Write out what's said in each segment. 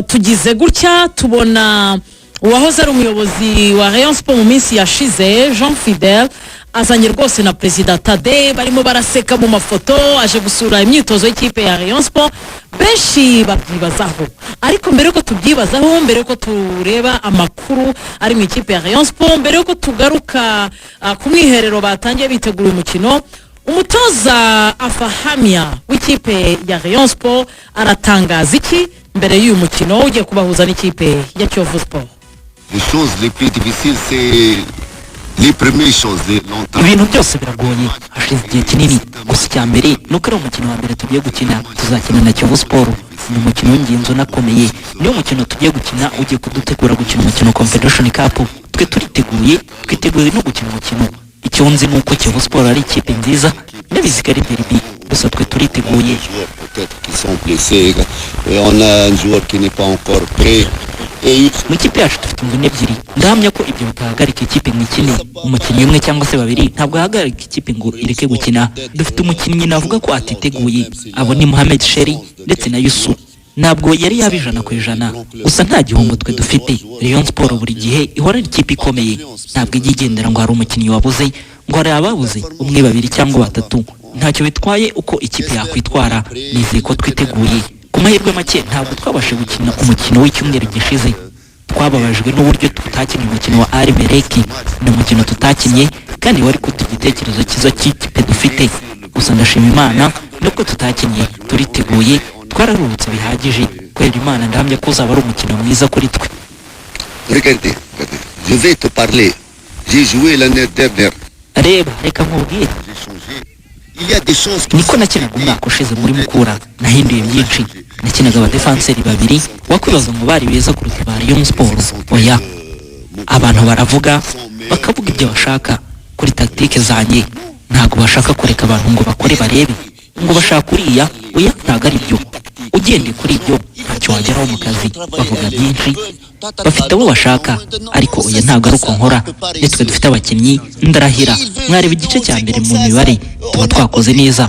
tugize gutya tubona uwahoze ari umuyobozi wa Rayon Sport mu minsi yashize Jean Fidel azanye rwose na Perezida Tade barimo baraseka mu mafoto aje gusura imyitozo y'ikipe ya Rayon Sport benshi babyibazaho ariko mbere ko tubyibazaho mbere ko tureba amakuru ari mu ikipe ya Rayon Sport mbere ko tugaruka ku mwiherero batangiye bitegura umukino umutoza Afahamia w'ikipe ya Rayon Sport aratangaza iki mbere y'uyu mukino ugiye kubahuza n'ikipe ya Kiyovu Sport. Les choses les plus difficiles c'est les premières choses longtemps. Ibintu byose biragoye hashize igihe kinini gusa cyambere nuko ari umukino wa mbere tugiye gukina tuzakina na Kiyovu Sport ni umukino w'ingenzi unakomeye niyo mukino tugiye gukina ugiye kudutegura gukina umukino Confederation Cup twe twiteguye no gukina umukino icyo nzi nuko Kiyovu Sport ari ikipe nziza n'abizigari derby gusa twe turiteguye peut-être qu'ils sont blessés et on a un joueur qui n'est pas encore prêt. Mu kipe yacu dufite imvune ebyiri ndahamya ko ibyo bitahagarika ikipe nk'ikine umukinnyi umwe cyangwa se babiri ntabwo ahagarika ikipe ngo ireke gukina dufite umukinnyi navuga ko atiteguye abo ni Mohamed Sheri ndetse na Yusuf ntabwo yari yabijana ku ijana gusa nta gihombo twe dufite Rayon Sport buri gihe ihora ari ikipe ikomeye ntabwo ijya igendera ngo hari umukinnyi wabuze ngo hari ababuze umwe babiri cyangwa batatu ntacyo bitwaye uko ikipe yakwitwara nizeye ko twiteguye ku mahirwe make ntabwo twabashe gukina umukino w'icyumweru gishize twababajwe n'uburyo tutakinnye umukino wa Ali Mereki ni umukino tutakinnye kandi wari kutugira igitekerezo cyiza cy'ikipe dufite gusa ndashima Imana nubwo tutakinnye turiteguye twararuhutse bihagije kubera Imana ndahamya ko uzaba ari umukino mwiza kuri twe. Regardez, je vais te parler. J'ai joué l'année dernière. Reba reka nkubwire niko nakinaga umwaka ushize muri Mukura nahinduye byinshi nakinaga abadefanseri babiri wakwibaza ngo bari beza kuruta ba Rayon Sport oya abantu baravuga bakavuga ibyo bashaka kuri tactique zanjye ntago bashaka kureka abantu ngo bakore barebe ngo bashaka kuriya oya ntago ari byo ugende kuri ibyo ntacyo wageraho mu kazi bavuga byinshi bafite abo bashaka ariko oya ntago ari uko nkora nitwe dufite abakinnyi ndarahira mwareba igice cya mbere mu mibare tuba twakoze neza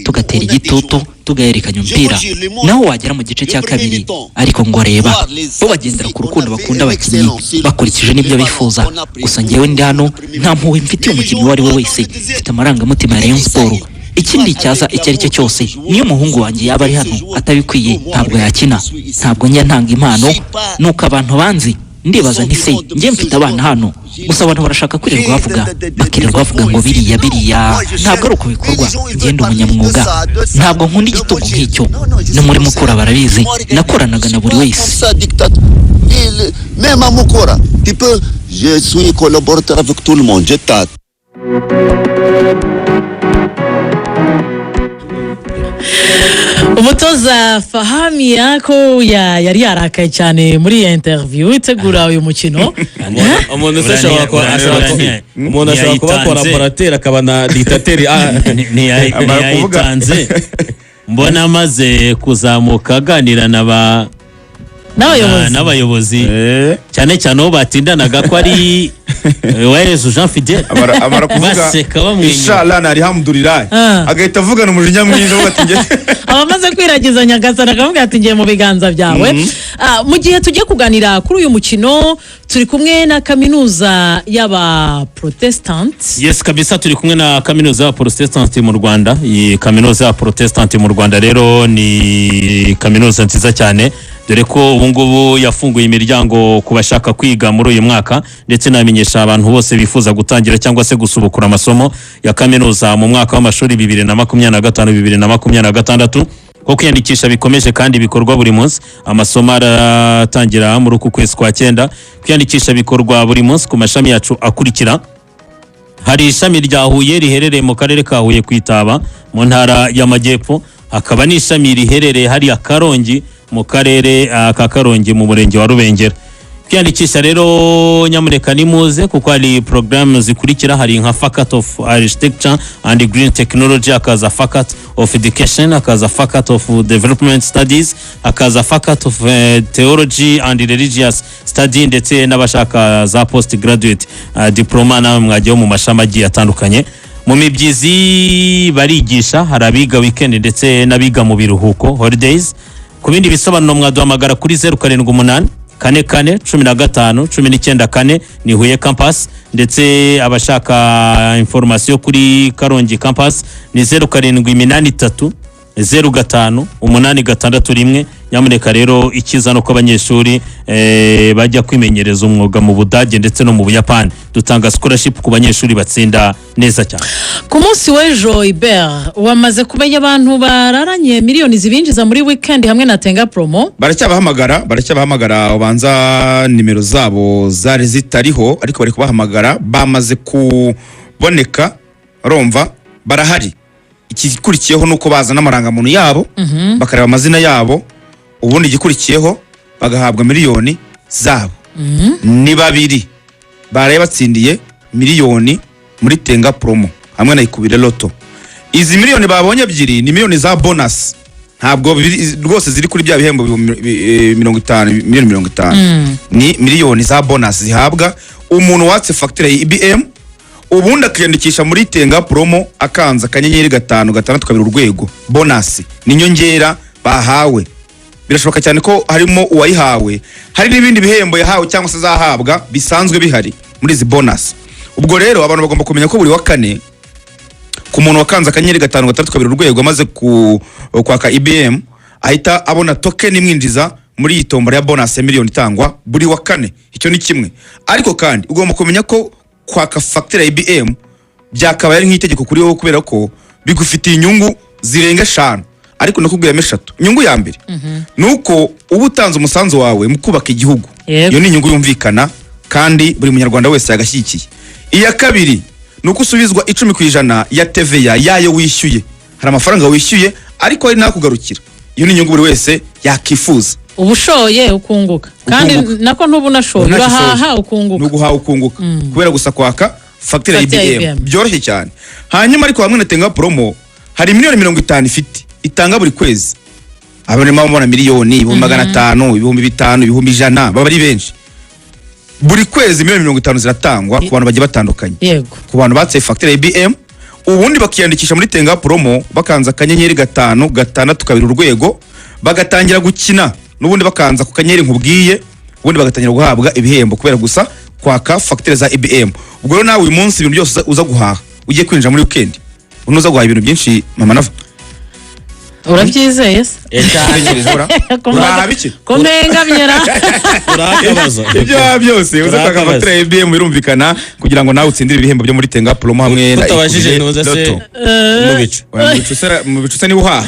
tugatera igitutu tugaherekanya umupira naho wagera mu gice cya kabiri ariko ngo reba bo bagendera ku rukundo bakunda abakinnyi bakurikije n'ibyo bifuza gusa ngewe ndi hano nta mpuhwe mfitiye umukinnyi uwo ari we wese mfite amarangamutima ya Rayon Sport ikindi cyaza icyo ari cyo cyose niyo umuhungu wanjye yaba ari hano atabikwiye ntabwo yakina ntabwo njya ntanga impano nuko abantu banzi ndibaza nti se njye mfite abana hano gusa abantu barashaka kwirirwa bavuga ngo biriya ntabwo ari uko bikorwa ngenda umunyamwuga ntabwo nkunda igitugu nk'icyo no muri Mukura barabizi nakoranaga na buri wese même à Mukura je suis collaborateur avec tout le monde je t'aide. Umutoza Fahamia ko yari yarakaye cyane muri iyi interview itegura uyu mukino umuntu ashobora kuba collaborateur akaba na dictateur ntiyayitanze mbona amaze kuzamuka aganira n'abayobozi cyane cyane aho batindanaga ko ari Werezo Jean Fidel amara kuvuga inshallah nari hamdulillah agahita avugana umujinya mwinshi ugatinge abamaze kwiragiza Nyagasana akavuga ati ngiye mu biganza byawe mu gihe tugiye kuganira kuri uyu mukino turi kumwe na kaminuza y'aba Protestant. Yes kabisa turi kumwe na kaminuza y'aba Protestant mu Rwanda iyi kaminuza y'aba Protestant mu Rwanda rero ni kaminuza nziza cyane dore ko ubu ngubu yafunguye imiryango ku bashaka kwiga muri uyu mwaka ndetse namenyesha abantu bose bifuza gutangira cyangwa se gusubukura amasomo ya kaminuza mu mwaka w'amashuri 2025-2026 ko kwiyandikisha bikomeje kandi bikorwa buri munsi amasomo aratangira muri uku kwezi kwa 9 kwiyandikisha bikorwa buri munsi ku mashami yacu akurikira hari ishami rya Huye riherereye mu karere ka Huye kwitaba mu ntara y'Amajyepfo hakaba n'ishami riherereye hari Karongi mu karere ka Karongi mu murenge wa Rubengera kwiyandikisha rero nyamureka nimuze kuko hari program zikurikira hari nka Faculty of Architecture and Green Technology akaza Faculty of Education akaza Faculty of Development Studies akaza Faculty of Theology and Religious Study ndetse n'abashaka za postgraduate diploma na mwagiye mu mashami agiye atandukanye mu mibyizi barigisha hari abiga weekend ndetse n'abiga mu biruhuko holidays ku bindi bisobanuro mwaduhamagara kuri 078 44 15 19 4 ni Huye campus, ndetse abashaka information kuri Karongi campus ni 0783 05 nyamuneka rero ikiza no ko abanyeshuri bajya kwimenyereza umwuga mu Budage ndetse no mu Buyapani. Dutanga scholarship ku banyeshuri batsinda neza cyane. Ku munsi w'ejo Ibert wamaze kumenya abantu bararanye miliyoni zibinjiza muri weekend hamwe na Tenga promo. baracyabahamagara ubanza nimero zabo zari zitariho, ariko bari kubahamagara, bamaze kuboneka, romva barahari. Ikikurikiyeho nuko bazana amarangamuntu yabo, bakareba amazina yabo, ubundi igikurikiyeho bagahabwa miliyoni zabo. Ni babiri baraye batsindiye miliyoni muri Tenga promo hamwe na Ikubire Lotto. Izi miliyoni babonye ebyiri ni miliyoni za bonus, ntabwo rwose ziri kuri bya bihembo 50 miliyoni 50. Ni miliyoni za bonus zihabwa umuntu watse facture ya IBM, ubundi akiyandikisha muri Tenga promo akanza kanyenyeri 5 urwego. Bonus ni nyongera bahawe. Birashoboka cyane ko harimo uwayihawe, hari n'ibindi bihembo yahawe cyangwa se zahabwa bisanzwe bihari muri izi bonus. Ubwo rero abantu bagomba kumenya ko buri wa kane ku muntu wakanza kanyenyeri 5 urwego amaze kwaka IBM ahita abona token imwinjiza muri iyi tombora ya bonus ya miliyoni itangwa buri wa kane. Icyo ni kimwe, ariko kandi ugomba kumenya ko kwaka facture ya IBM byakabaye ari nk'itegeko kuri wowe, kubera ko bigufitiye inyungu zirenga 5, ariko nakubwira 3. Inyungu ya mbere nuko uba utanze umusanzu wawe mu kubaka igihugu. Iyo ni inyungu yumvikana kandi buri munyarwanda wese yagashyikiye. Iya kabiri nuko usubizwa 10% ya TVA yayo wishyuye. Hari amafaranga wishyuye ariko ari nakugarukira. Iyo ni inyungu buri wese yakifuza. Ubushoye ukunguka kandi nako ntubu nashoye urahaha ukunguka. Nuguhaha ukunguka kubera gusa kwaka facture ya IBM byoroshye cyane. Hanyuma ariko hamwe na Tenga promo hari miliyoni 50 ifite itanga buri kwezi. Abone mabona miliyoni 500, 500, 100 baba ari benshi. Buri kwezi miliyoni 50 ziratangwa ku bantu bagiye batandukanye. Yego. Ku bantu batse facture ya IBM, ubundi bakiyandikisha muri Tenga promo bakanza kanyenyeri 5 urwego, bagatangira gukina. Nubundi bakanza ku kanyenyeri nkubwiye, ubundi bagatangira guhabwa ibihembo kubera gusa kwaka facture za IBM. Ubwo rero nawe uyu munsi ibintu byose uza guhaha ugiye kwinjira muri weekend, unoza guhaha ibintu byinshi mama nava. Urabyizeye se? Uraha biki? Komenga myera. urakabaza Ibyo byose uza kwaka facture ya IBM birumvikana kugira ngo nawe utsindire ibihembo byo muri Tenga promo hamwe na utabajije ntuza se mu bicu ni uhaha.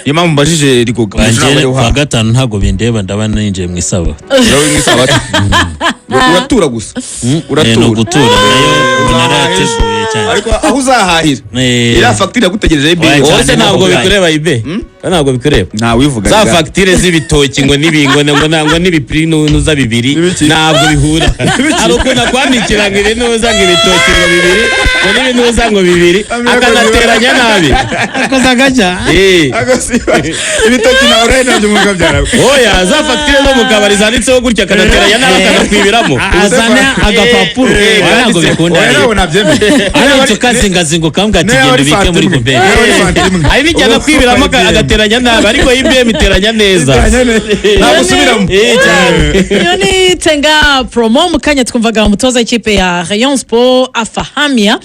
Iyo mpamvu mbajije Rigoga wa gatanu ntago bindeba, ndaba ninjiye mu isaba. Uratura gusa. No gutura nayo narateguye cyane. Ariko aho uzahahira ira facture yagutegereje IBM wose ntabwo bikureba ibe, ntabwo bikureba. Ntawe wivuga za facture z'ibitoki ngo nibingo ngo nibipri nuza bibiri ntabwo bihura. Ariko nakwandikira ngo nuza ngo ibitoki ngo bibiri ngo nibinuza ngo bibiri akanateranya nabi akoza gaja ibitoki na orena byo mu gabyara. Oya za facture zo mu kabari zanditseho gutya akanateranya nabi akanakwibiramo azana agapapuro. ntabwo bikunda. Oya nabyemeye. Ariko kazingazingo kambwa ati genda bike muri gobert. Ari bijyaga kwibiramo agateranya nabi, ariko IBM iteranya neza. Ntabwo usubiramo. Iyo ni Tenga promo. Mukanya twumvaga umutoza ikipe ya Rayon Sport Afahamia.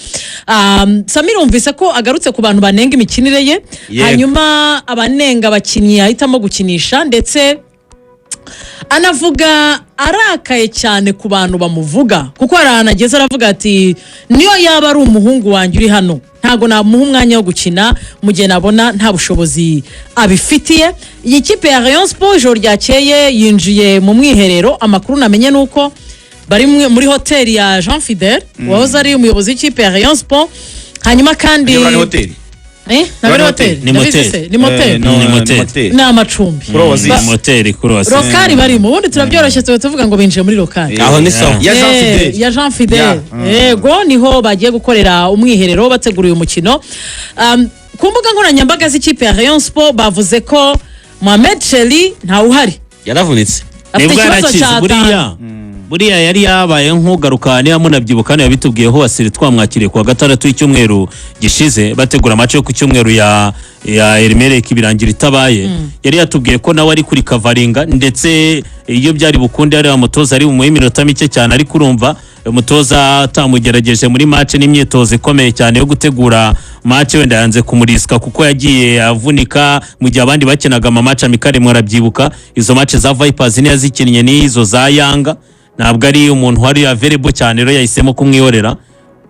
Samir umvise ko agarutse ku bantu banenga imikinire ye, hanyuma abanenga abakinnyi ahitamo gukinisha, ndetse anavuga arakaye cyane ku bantu bamuvuga kuko aranageze aravuga ati niyo yaba ari umuhungu wanjye uri hano ntago namuha umwanya wo gukina mu gihe nabona nta bushobozi abifitiye. Iyi kipe ya Rayon Sport ijoro ryakeye yinjiye mu mwiherero. Amakuru namenye nuko bari muri hoteli ya Jean Fidel wahoze ari umuyobozi w'ikipe ya Rayon Sport. Hanyuma kandi ni hoteli na hotel ni motel ni amacumbi ni motel kurose lokali barimo. Ubundi turabyoroshye tuvuga ngo binjiye muri lokali. Aho ni sawa ya Jean Fidel. Yego niho bagiye gukorera umwiherero bategura uyu mukino. Ku mbuga nkoranyambaga z'ikipe ya Rayon Sport bavuze ko Mohamed Cheli ntawe uhari, yaravunitse. afite ikibazo cya buriya yari yabaye nk'ugaruka niba munabyibuka niba bitubwiyeho wasiri twamwakiriye kuwa gatandatu w'icyumweru gishize bategura match yo ku cyumweru ya Elimeleki birangira itabaye yari yatubwiye ko nawe ari kuri kavaringa ndetse iyo byari bukunde ari umutoza ari mu minota mike cyane ariko urumva umutoza atamugerageje muri match n'imyitozo ikomeye cyane yo gutegura match wenda yanze kumuriska kuko yagiye avunika mu gihe abandi bakinaga match amikare mwarabyibuka izo match za Vipers ni yazikinnye n'izo za Yanga ntabwo ari umuntu wari available cyane rero yahisemo kumwiyorera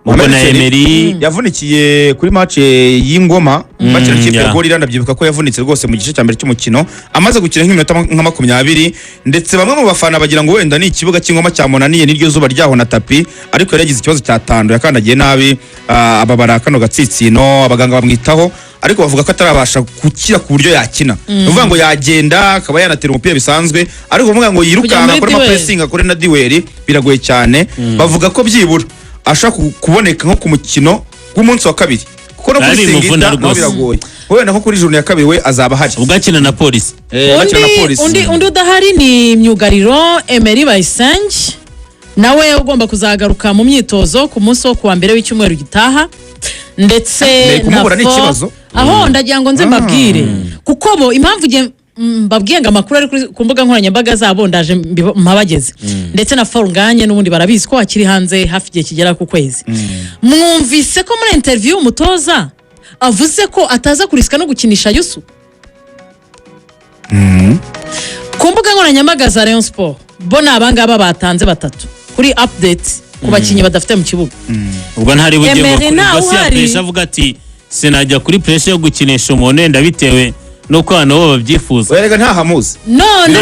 ubwo na Emery yavunikiye kuri match y'Ingoma bakina kipe ya Gorilla ndabyibuka ko yavunitse rwose mu gice cya mbere cy'umukino amaze gukina nk'iminota nka 20 ndetse bamwe mu bafana bagira ngo wenda ni ikibuga cy'Ingoma cyamunaniye n'iryo zuba ryaho na tapi ariko yari yagize ikibazo cya tando yakandagiye nabi ababara kano gatsitsino abaganga bamwitaho ariko bavuga ko atarabasha gukira ku buryo yakina uvuga ngo yagenda akaba yanatera umupira bisanzwe ariko bavuga ngo yirukanka akora pressing akore na diweri biragoye cyane bavuga ko byibura ashaka kuboneka nko ku mukino w'umunsi wa kabiri kuko no kwisingita no biragoye wenda nko kuri journée ya kabiri we azaba hari ubwo akina na polisi undi udahari ni myugariro Emery Bayisenge nawe ugomba kuzagaruka mu myitozo ku munsi wo kuwa mbere w'icyumweru gitaha ndetse aho ndagira ngo nze mbabwire kuko bo impamvu mbabwiye ngo amakuru ari ku mbuga nkoranyambaga zabo ndaje mpabageze ndetse na Forunganye n'ubundi barabizi ko akiri hanze hafi igihe kigera ku kwezi mwumvise ko muri interview umutoza avuze ko ataza kuriska no gukinisha Yusu ku mbuga nkoranyambaga za Rayon Sport bo nabangaba batanze batatu kuri update ku bakinyi badafite mu kibuga ubwo ntari bugiye ngo pressure avuga ati sinajya kuri pressure yo gukinisha umuntu ndabitewe nuko hano bo babyifuza werega ntahamuzi none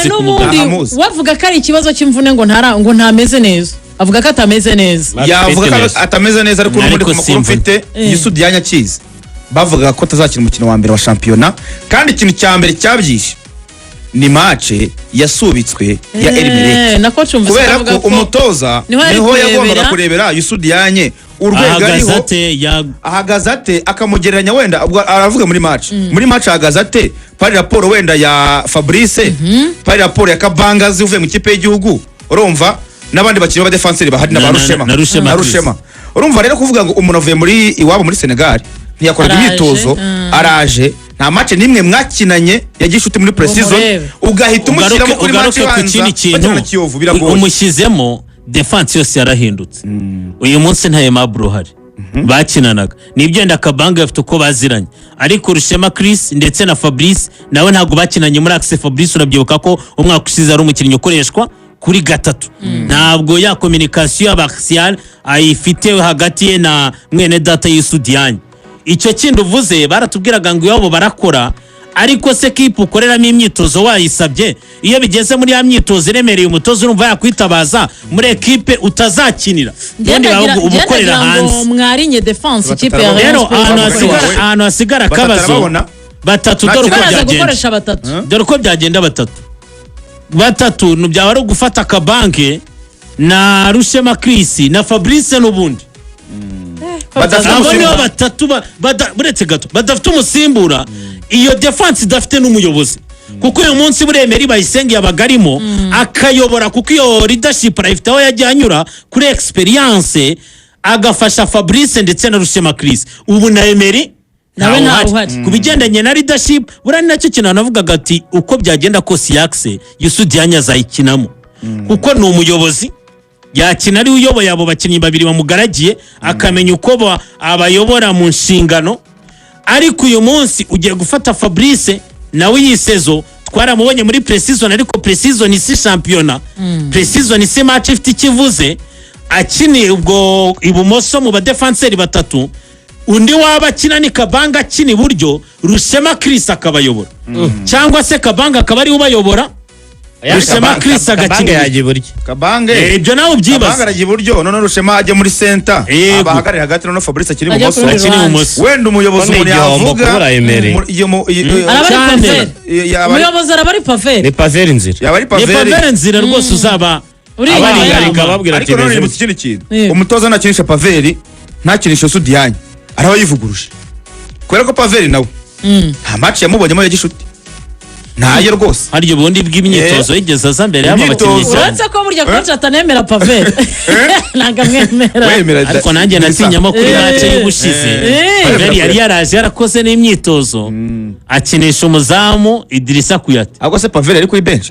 n'ubundi wavuga ko ari ikibazo cy'imvune ngo ntameze neza avuga ko atameze neza yavuga ko atameze neza ariko n'ubundi ku makuru mfite Yusu Dianya Kizi bavuga ko tazakina umukino wa mbere wa shampiyona kandi ikintu cya mbere cyabyishe ni match yasubitswe ya Elimeleki kubera ko umutoza niho yagombaga kurebera Yusu Dianya urwego ariho ahagaze ate akamugereranya wenda aravuga muri match ahagaze ate pari raporo wenda ya Fabrice pari raporo ya Kabanga zivuye mu kipe y'igihugu urumva n'abandi bakiri ba defenseur bahari na Barushema urumva rero kuvuga ngo umuntu avuye muri iwabo muri Senegal ntiyakora imyitozo araje nta match nimwe mwakinanye yagishuti muri precision ugahita umushyiramo kuri match yanza umushyizemo defense yose yarahindutse uyu munsi nta Aimable uhari bakinanaga nibyo ndaka Kabanga bafite uko baziranye ariko Rushema Chris ndetse na Fabrice nawe ntago bakinanye muri Axe Fabrice urabyibuka ko umwaka usize ari umukinnyi ukoreshwa kuri gatatu ntabwo ya communication abaxial ayifite hagati ye na mwene data Yusu Dianya icyo kindi uvuze baratubwiraga ngo yabo barakora ariko se kipe ukoreramo imyitozo wayisabye iyo bigeze muri ya myitozo iremereye umutozo urumva yakwitabaza muri ekipe utazakinira ubundi ubukorera hanze mwarinye defense ikipe ya Rayon Sport ahantu hasigara akabazo batatu dore uko byagenda batatu byaba ari gufata Kabange na Rushema Chris na Fabrice n'ubundi batatu buretse gato badafite umusimbura iyo defense idafite n'umuyobozi kuko uyu munsi buremera Bayisenge yabagarimo akayobora kuko iyo leadership arayifite aho yagiye anyura kuri experience agafasha Fabrice ndetse na Rushema Chris ubu na Emery nawe ntawuhari kubigendanye na leadership burani nacyo kintu navugaga ati uko byagenda kose yakse Yusu Dianya azayikinamo kuko ni umuyobozi yakina ari uyoboye abo bakinnyi babiri bamugaragiye akamenya uko abayobora mu nshingano ariko uyu munsi ugiye gufata Fabrice nawe yisezo twaramubonye muri precision ariko precision isi championa precision isi match ifite ikivuze akiniye ubwo ibumoso mu ba defenseur batatu undi waba akina ni Kabanga akina iburyo Rushema Chris akabayobora cyangwa se Kabanga akaba ari ubayobora Rushema Chris agakina yaje iburyo Kabanga ibyo nawe ubyibaza Kabanga araje iburyo none Rushema ajya muri center abahagarira hagati none Fabrice akiri ibumoso wenda umuyobozi muri avuga umuyobozi arabari Pavel ni Pavel inzira rwose uzaba abaringarika babwira ati ariko none ikindi kintu umutoza nakinisha Pavel ntakinisha Yusu Dianya araba yivuguruje kubera ko Pavel nawe nta match yamubonyemo ya gishuti ntayo rwose harya ubundi bw'imyitozo yigeze aza mbere y'aba Imyitozo. bakinnyi cyane uretse ko burya coach atanemera Pavel ntabwo amwemera wemera ariko nanjye natinyamo kuri match y'ubushize Pavel yari yaraje yarakoze n'imyitozo akinisha umuzamu Idrissa Kuyate ahubwo se Pavel ari kuri bench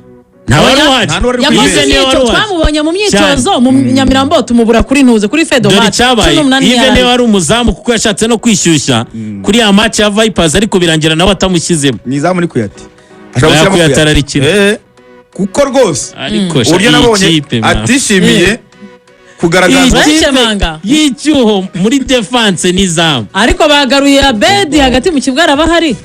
nta wari uhari nta n'uwari yakoze Ize niwe wari imyitozo uhari. twamubonye mu myitozo mu Nyamirambo tumubura kuri ntuze kuri Fedo dore match icyabaye 18 Ive niwe yari. wari umuzamu kuko yashatse no kwishyushya kuri ya match ya Vipers ariko birangira nawe atamushyizemo ni izamu ni Kuyate Oya, Kuyate ararikina. kuko rwose ariko uburyo iyi nabonye kipe man. atishimiye kugaragaza Iyi Benshi kipe manga. y'icyuho muri defense n'izamu ariko bagaruye Abedi hagati mu kibuga arabahari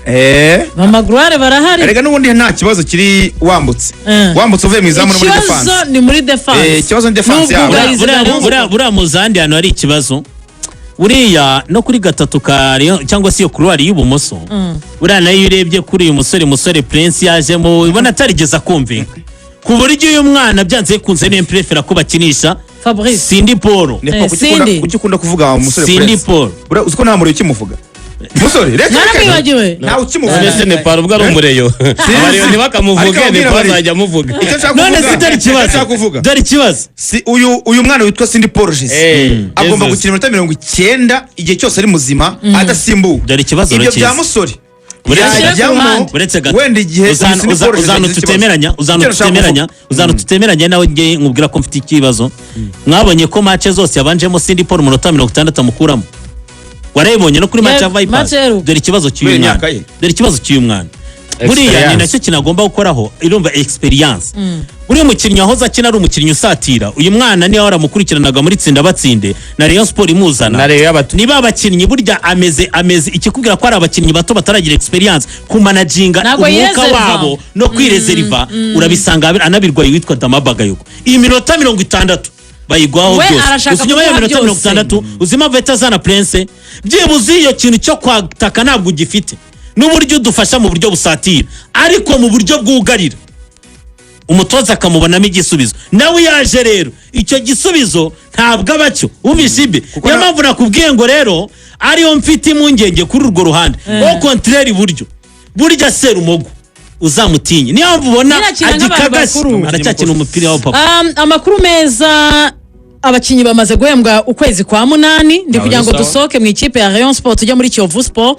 bamagruare barahari erega n'ubundi nta kibazo kiri wambutse Eh. wambutse uvuye mu izamu no muri ikibazo defense ni muri defense ikibazo ni defense Nubwo yabo bwari- buriya mu zandi hantu hari ikibazo buriya no kuri gatatu ka Rayon cyangwa se iyo kuruwari y'ibumoso buriya nayo iyo urebye kuri uyu musore Prince yajemo ubona atarigeze akumvika ku buryo uyu mwana byanze bikunze niyo mprefera ko bakinisha Fabrice Cindy Paul Cindy. kuki ukunda kuvuga umusore Cindy Prince Paul Uriya uzi ko nta muri ukimuvuga umusore reka naramwibagiwe ntawe ukimuvuga mbese Nepal ubwo ari umureyo abareyo ntibakamuvuge Ariko abwira Nepal bari- azajya amuvuga icyo nshaka none kuvuga si dore icyo ikibazo nshaka kuvuga dore ikibazo si uyu mwana witwa Cindy Paul Jesse agomba Jesus. gukina iminota 90 igihe cyose ari muzima adasimbuwe Dore ikibazo ibyo urakizi. bya musore Uretse yajyamo uretse gato wenda igihe uzana tutemeranya nawe ngiye nkubwira ko mfite ikibazo mwabonye ko match zose yabanjemo Cindy Paul umunota 60 amukuramo warayibonye no kuri match ya Yeah, Vipers match yaheruka. dore ikibazo cy'uyu Kubera mwana imyaka ye. dore ikibazo cy'uyu mwana buriya ni Experience. nacyo kinagomba gukoraho irumva experience buriya umukinnyi wahoze akina ari umukinnyi usatira uyu mwana niyo waramukurikiranaga muri tsinda batsinde na Rayon Sport imuzana Na Rayon y'abato. niba abakinnyi burya ameze ikikubwira ko ari abakinnyi bato bataragira experience ku managinga Ntabwo umwuka yirezeriva. wabo no kwirezeriva urabisanga anabirwaye witwa Damabagayogo iyi minota 60 bayigwaho We byose arashaka gusa nyuma ya kuguha minota byose. 60 uzima veta zana Prince byibuze iyo kintu cyo kwataka ntabwo ugifite n'uburyo udufasha mu buryo busatira ariko mu buryo bwugarira umutoza akamubonamo igisubizo nawe yaje rero icyo gisubizo ntabwo abacyo ubishibe niyo mpamvu nakubwiye ngo rero ariyo mfite impungenge kuri urwo ruhande au contraire burya Serumogo uzamutinye niyo mpamvu ubona Nyina akina nk'abantu agikagase bakuru. aracyakina umupira wa papa amakuru meza abakinnyi bamaze guhembwa ukwezi kwa munani ndi kugira ngo sawa. dusohoke mu ikipe ya Rayon Sport tujya muri Kiyovu Sport